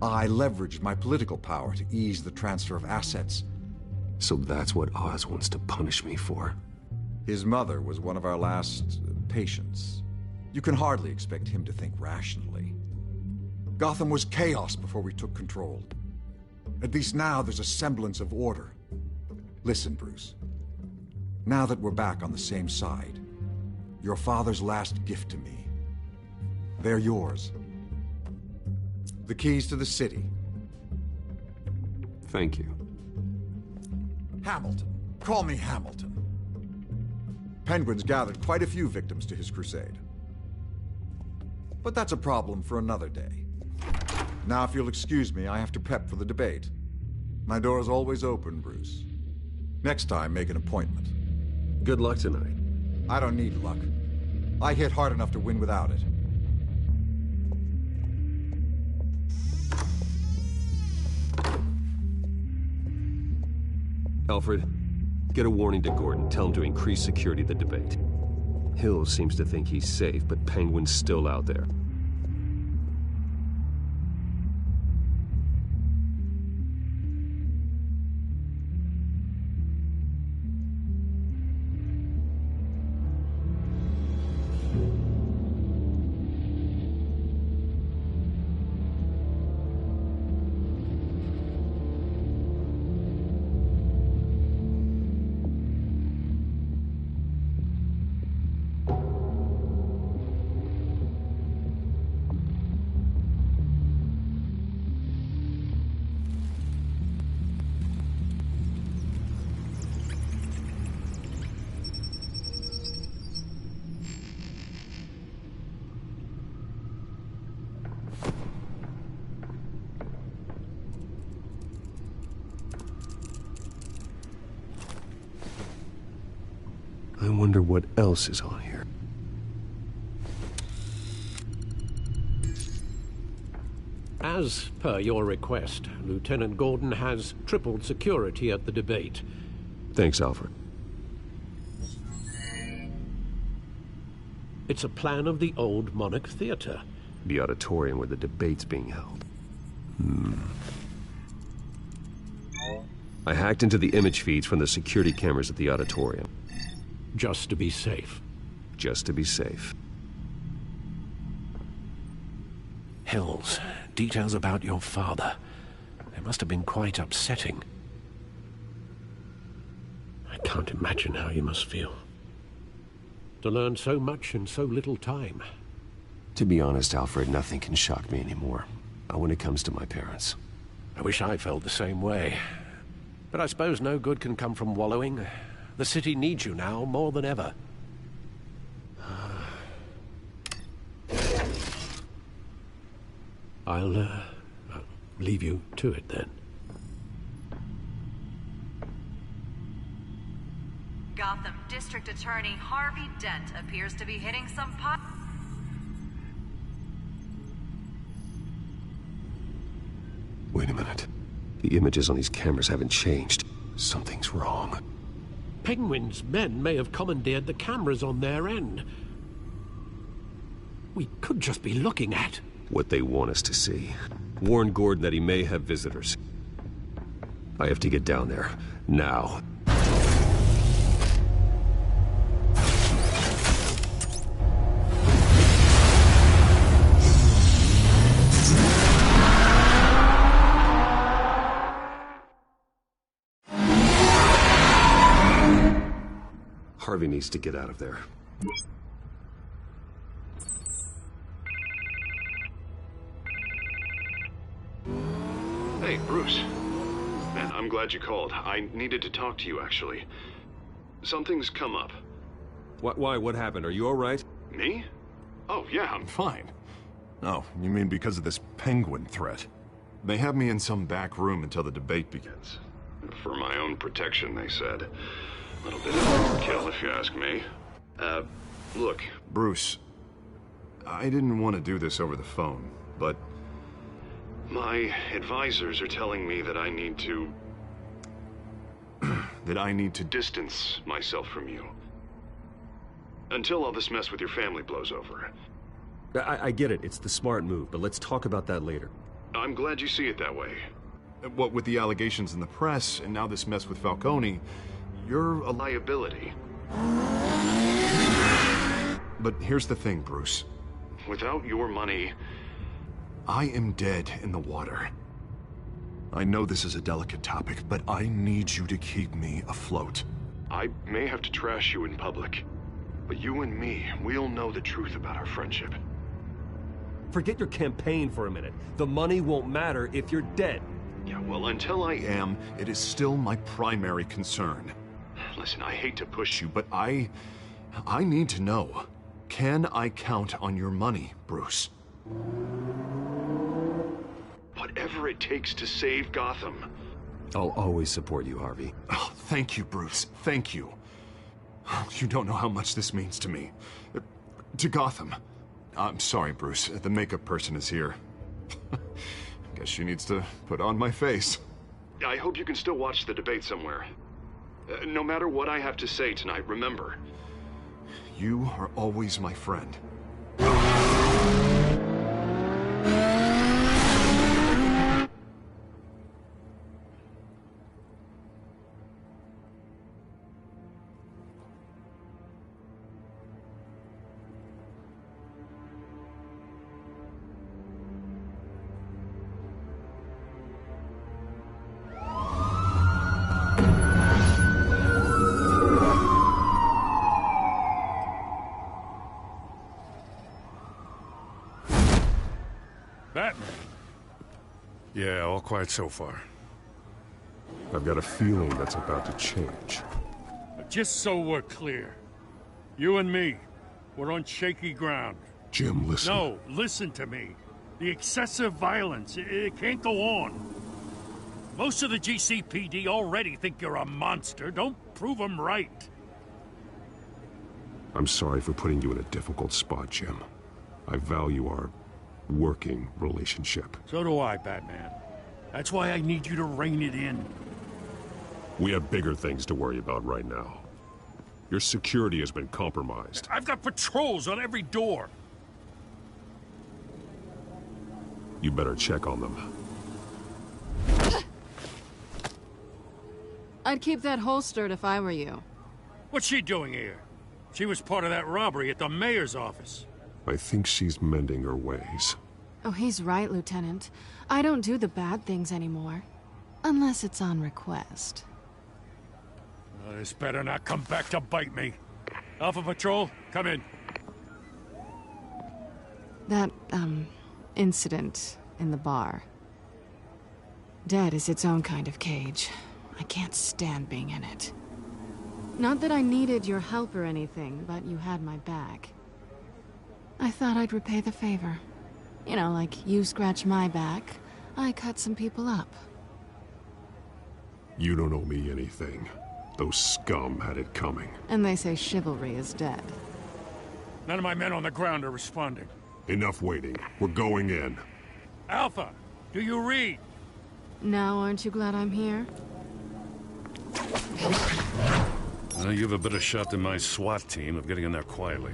I leveraged my political power to ease the transfer of assets. So that's what Oz wants to punish me for. His mother was one of our last patients. You can hardly expect him to think rationally. Gotham was chaos before we took control. At least now there's a semblance of order. Listen, Bruce. Now that we're back on the same side, your father's last gift to me, they're yours. The keys to the city. Thank you. Hamilton. Call me Hamilton. Penguin's gathered quite a few victims to his crusade. But that's a problem for another day. Now, if you'll excuse me, I have to prep for the debate. My door is always open, Bruce. Next time, make an appointment. Good luck tonight. I don't need luck. I hit hard enough to win without it. Alfred, get a warning to Gordon. Tell him to increase security at the debate. Hill seems to think he's safe, but Penguin's still out there. wonder what else is on here. As per your request, Lieutenant Gordon has tripled security at the debate. Thanks, Alfred. It's a plan of the old Monarch Theater. The auditorium where the debate's being held. I hacked into the image feeds from the security cameras at the auditorium. Just to be safe. Just to be safe. Hills, details about your father. They must have been quite upsetting. I can't imagine how you must feel. To learn so much in so little time. To be honest, Alfred, nothing can shock me anymore. Not when it comes to my parents. I wish I felt the same way. But I suppose no good can come from wallowing. The city needs you now more than ever. I'll leave you to it then. Gotham District Attorney Harvey Dent appears to be hitting some pot. Wait a minute. The images on these cameras haven't changed. Something's wrong. Penguin's men may have commandeered the cameras on their end. We could just be looking at what they want us to see. Warn Gordon that he may have visitors. I have to get down there. Now. Harvey needs to get out of there. Hey, Bruce. Man, I'm glad you called. I needed to talk to you, actually. Something's come up. Why? What happened? Are you all right? Me? Oh, yeah, I'm fine. Oh, you mean because of this penguin threat? They have me in some back room until the debate begins. For my own protection, they said. A little bit of overkill, if you ask me. Look. Bruce, I didn't want to do this over the phone, but my advisors are telling me that I need to... that I need to distance myself from you. Until all this mess with your family blows over. I get it. It's the smart move, but let's talk about that later. I'm glad you see it that way. What with the allegations in the press, and now this mess with Falcone, you're a liability. But here's the thing, Bruce. Without your money... I am dead in the water. I know this is a delicate topic, but I need you to keep me afloat. I may have to trash you in public, but you and me, we'll know the truth about our friendship. Forget your campaign for a minute. The money won't matter if you're dead. Yeah, well, until I am, it is still my primary concern. Listen, I hate to push you, but I need to know. Can I count on your money, Bruce? Whatever it takes to save Gotham. I'll always support you, Harvey. Oh, thank you, Bruce. Thank you. You don't know how much this means to me. To Gotham. I'm sorry, Bruce. The makeup person is here. Guess she needs to put on my face. I hope you can still watch the debate somewhere. No matter what I have to say tonight, remember. You are always my friend. Batman? Yeah, all quiet so far. I've got a feeling that's about to change. Just so we're clear, you and me, we're on shaky ground. Jim, listen. No, listen to me. The excessive violence, it can't go on. Most of the GCPD already think you're a monster. Don't prove them right. I'm sorry for putting you in a difficult spot, Jim. I value our working relationship. So do I, Batman. That's why I need you to rein it in. We have bigger things to worry about right now. Your security has been compromised. I've got patrols on every door. You better check on them. I'd keep that holstered if I were you. What's she doing here? She was part of that robbery at the mayor's office. I think she's mending her ways. Oh, he's right, Lieutenant. I don't do the bad things anymore. Unless it's on request. This better not come back to bite me. Alpha Patrol, come in. That, incident in the bar. Dead is its own kind of cage. I can't stand being in it. Not that I needed your help or anything, but you had my back. I thought I'd repay the favor. You know, like you scratch my back, I cut some people up. You don't owe me anything. Those scum had it coming. And they say chivalry is dead. None of my men on the ground are responding. Enough waiting. We're going in. Alpha, do you read? Now, aren't you glad I'm here? You have a better shot than my SWAT team of getting in there quietly.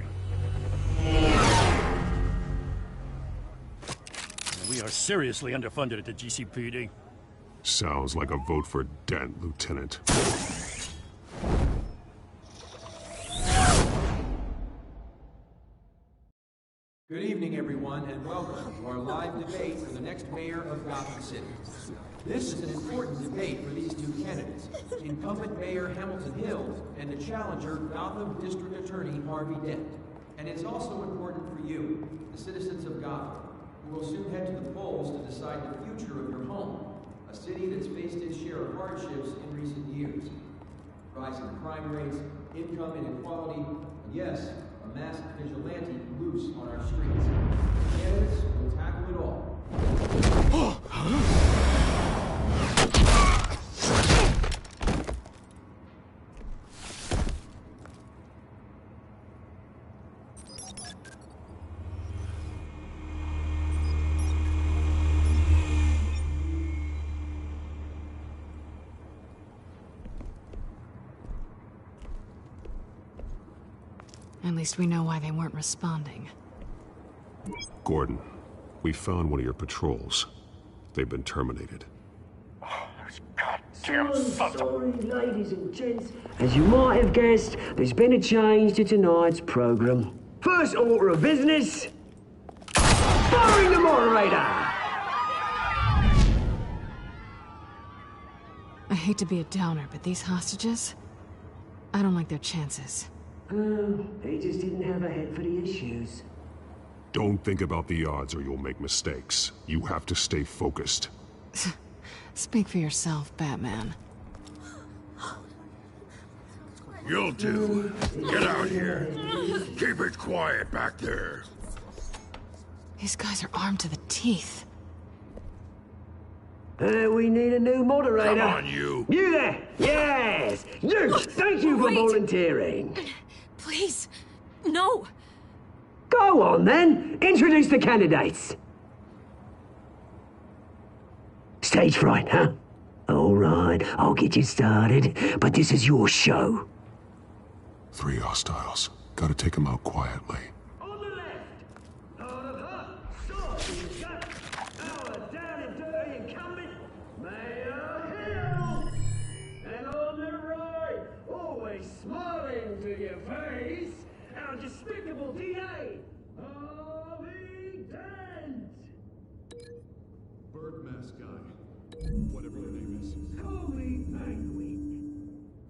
We are seriously underfunded at the GCPD. Sounds like a vote for Dent, Lieutenant. Good evening, everyone, and welcome to our live debate for the next mayor of Gotham City. This is an important debate for these two candidates, incumbent Mayor Hamilton Hill and the challenger Gotham District Attorney Harvey Dent. And it's also important for you, the citizens of Gotham, who will soon head to the polls to decide the future of your home, a city that's faced its share of hardships in recent years. Rising crime rates, income inequality, and yes, a masked vigilante loose on our streets. Candidates will tackle it all. At least we know why they weren't responding. Gordon, we found one of your patrols. They've been terminated. Damn sorry, ladies and gents. As you might have guessed, there's been a change to tonight's program. First order of business, firing the moderator! I hate to be a downer, but these hostages, I don't like their chances. He just didn't have a head for the issues. Don't think about the odds or you'll make mistakes. You have to stay focused. Speak for yourself, Batman. You'll do. Get out here. Keep it quiet back there. These guys are armed to the teeth. We need a new moderator. Come on, you. You there! Yes! You! Thank you for volunteering. Please, no. Go on, then. Introduce the candidates. Stage fright, huh? All right, I'll get you started, but this is your show. 3 hostiles. Gotta take them out quietly. On the left, out of her, sword in the gut, our down and dirty incumbent, Mayor Hill. And on the right, always smiling to your face, our despicable DA, Harvey Dent. Bird mask guy. Whatever your name is. Call me Penguin.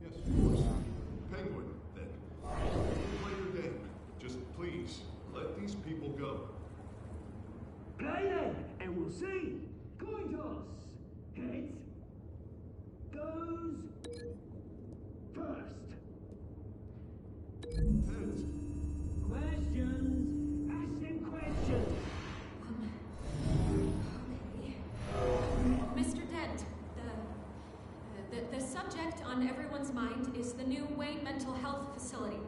Yes, of course. Penguin, then. Play your game. Just please, let these people go. Play then, and we'll see. Coin toss. Heads goes first. Heads. Questions. Ask them questions. Mr. Dent, the subject on everyone's mind is the new Wayne Mental Health Facility.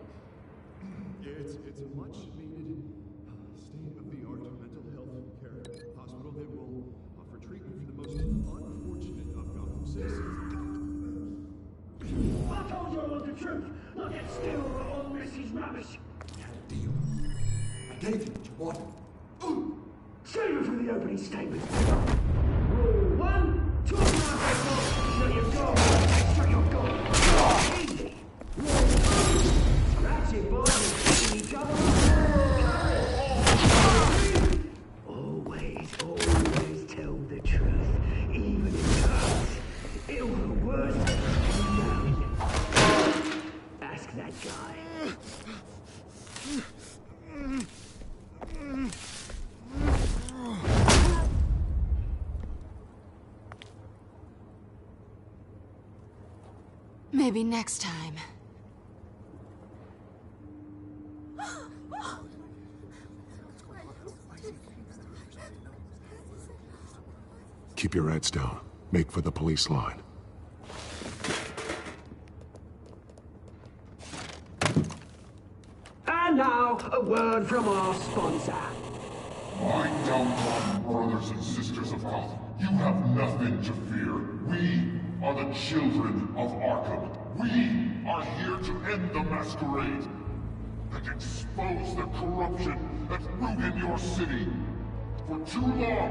It's a much-needed state-of-the-art mental health care hospital that will offer treatment for the most unfortunate of Gotham citizens. I told you I want the truth, not get still on Mrs. Rubbish. Deal. I gave you what you wanted. Save it from the opening statement. Rule 1, talk about shut your door. Shut your door. Easy. Scratch it, boys, and kicking each other. Always tell the truth, even if it hurts. It'll the worst. Ask that guy. Maybe next time. Keep your heads down. Make for the police line. And now, a word from our sponsor. My downtrodden brothers and sisters of Gotham, you have nothing to fear. We are the children of Arkham. We are here to end the masquerade and expose the corruption that ruined your city. For too long,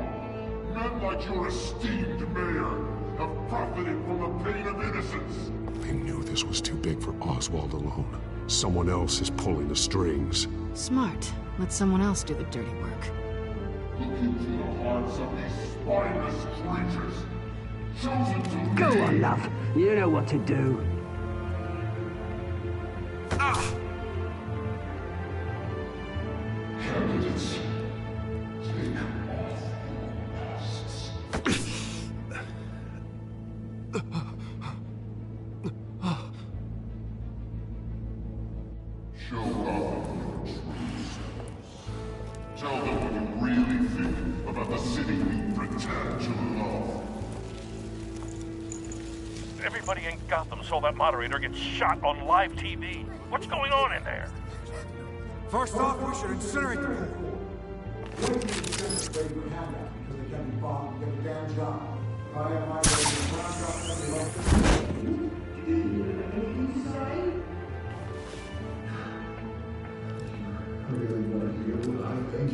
men like your esteemed mayor have profited from the pain of innocence. They knew this was too big for Oswald alone. Someone else is pulling the strings. Smart. Let someone else do the dirty work. Look into the hearts of these spineless creatures. Chosen to Go on, love. You know what to do. Candidates, take off your masks. Show Gotham your true selves. Tell them what you really think about the city you pretend to love. Everybody in Gotham saw that moderator get shot on live TV. What's going on in there? First off, we should incinerate the pool. I really want to hear what I think.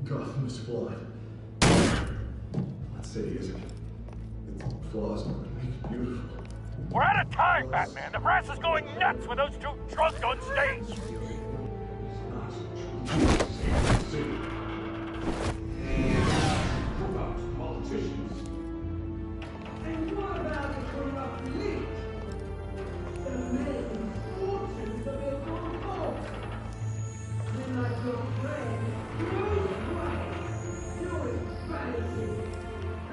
Gotham is flawed. That city isn't. Its flaws are what make it beautiful. We're out of time, Batman. The press is going nuts with those two drunks on stage. Corrupt politicians. And what about the corrupt elite? The men fortunes of their own fault. Then like your friend, Bruce Wayne, doing fantasy.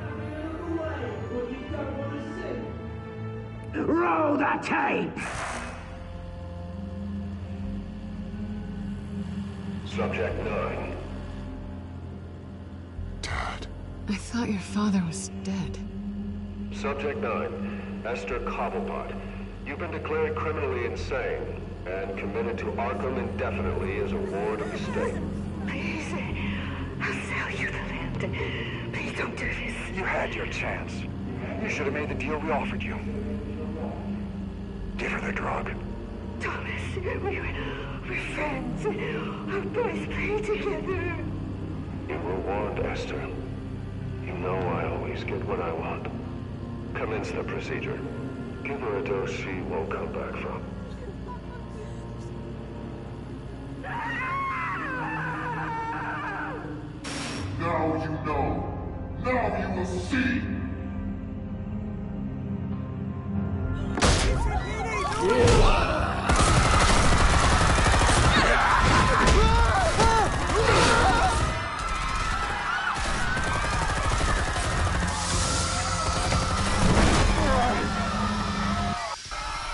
Having another way what you don't want to see. Roll the tape! Subject 9. I thought your father was dead. Subject 9. Esther Cobblepot. You've been declared criminally insane and committed to Arkham indefinitely as a ward of the state. Please, I'll sell you the land. Please don't do this. You had your chance. You should have made the deal we offered you. Give her the drug. Thomas, we're friends. Our boys play together. You were warned, Esther. You know I always get what I want. Commence the procedure. Give her a dose she won't come back from. Now you know. Now you will see.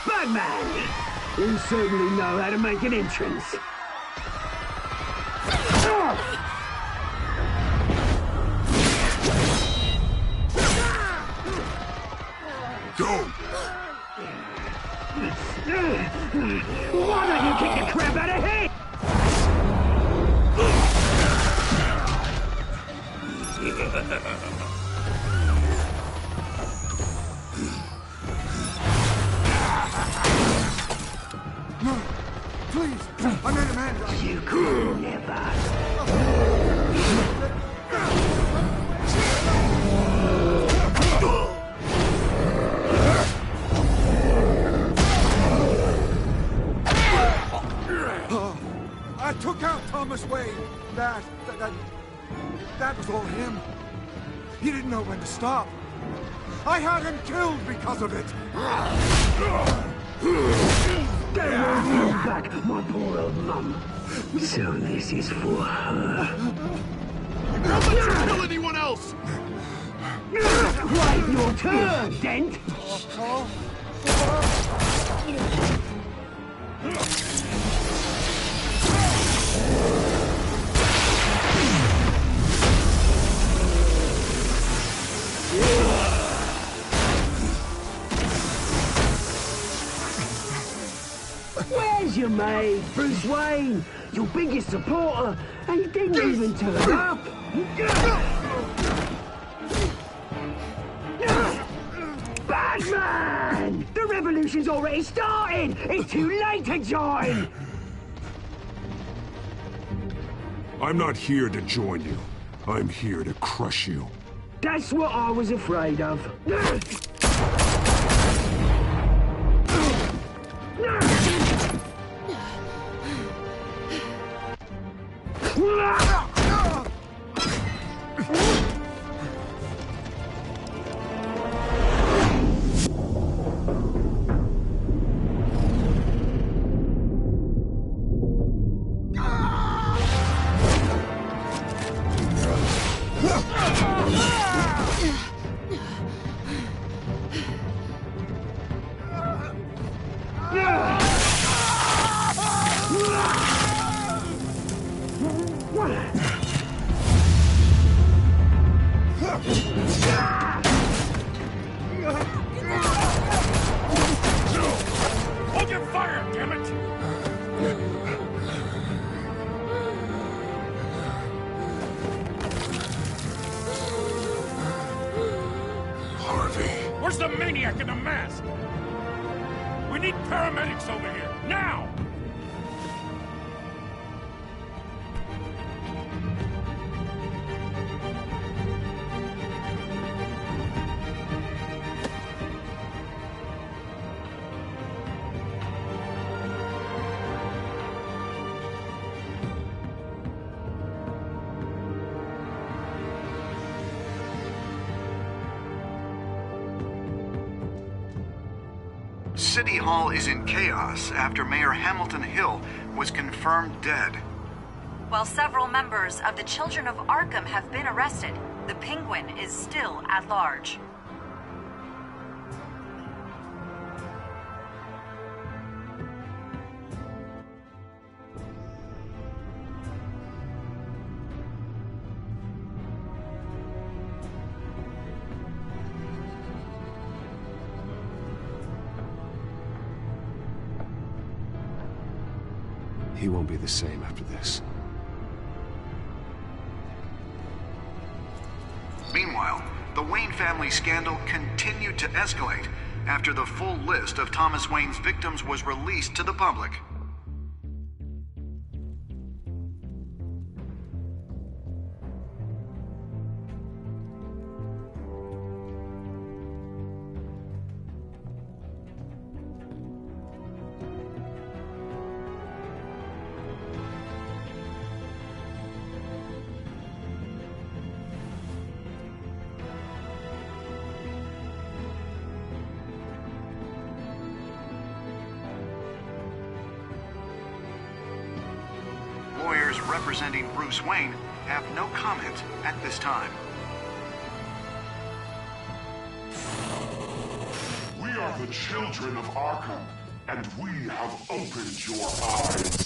Batman! You certainly know how to make an entrance. Go! No, please, I made a man. You could never. I took out Thomas Wayne. That was all him. He didn't know when to stop. I had him killed because of it. They won't bring back my poor old mum. So this is for her. Don't let you kill anyone else! Right, your turn, Dent! Where's your mate, Bruce Wayne? Your biggest supporter, and he didn't even turn up. Batman! The revolution's already started! It's too late to join! I'm not here to join you. I'm here to crush you. That's what I was afraid of. Hold your fire, damn it! Harvey. Where's the maniac in the mask? We need paramedics over here, now! City Hall is in chaos after Mayor Hamilton Hill was confirmed dead. While several members of the Children of Arkham have been arrested, the Penguin is still at large. He won't be the same after this. Meanwhile, the Wayne family scandal continued to escalate after the full list of Thomas Wayne's victims was released to the public. Lawyers representing Bruce Wayne have no comment at this time. We are the children of Arkham, and we have opened your eyes.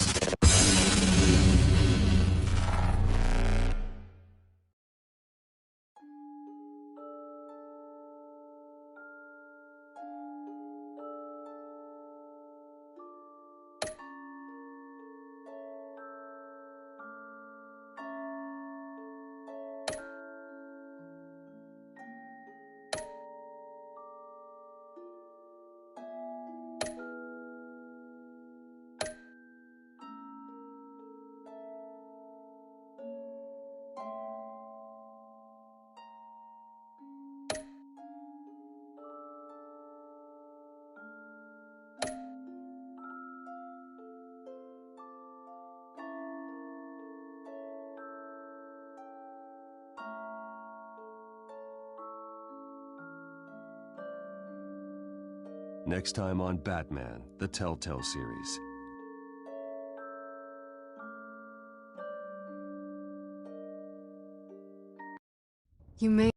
Next time on Batman, the Telltale series. You may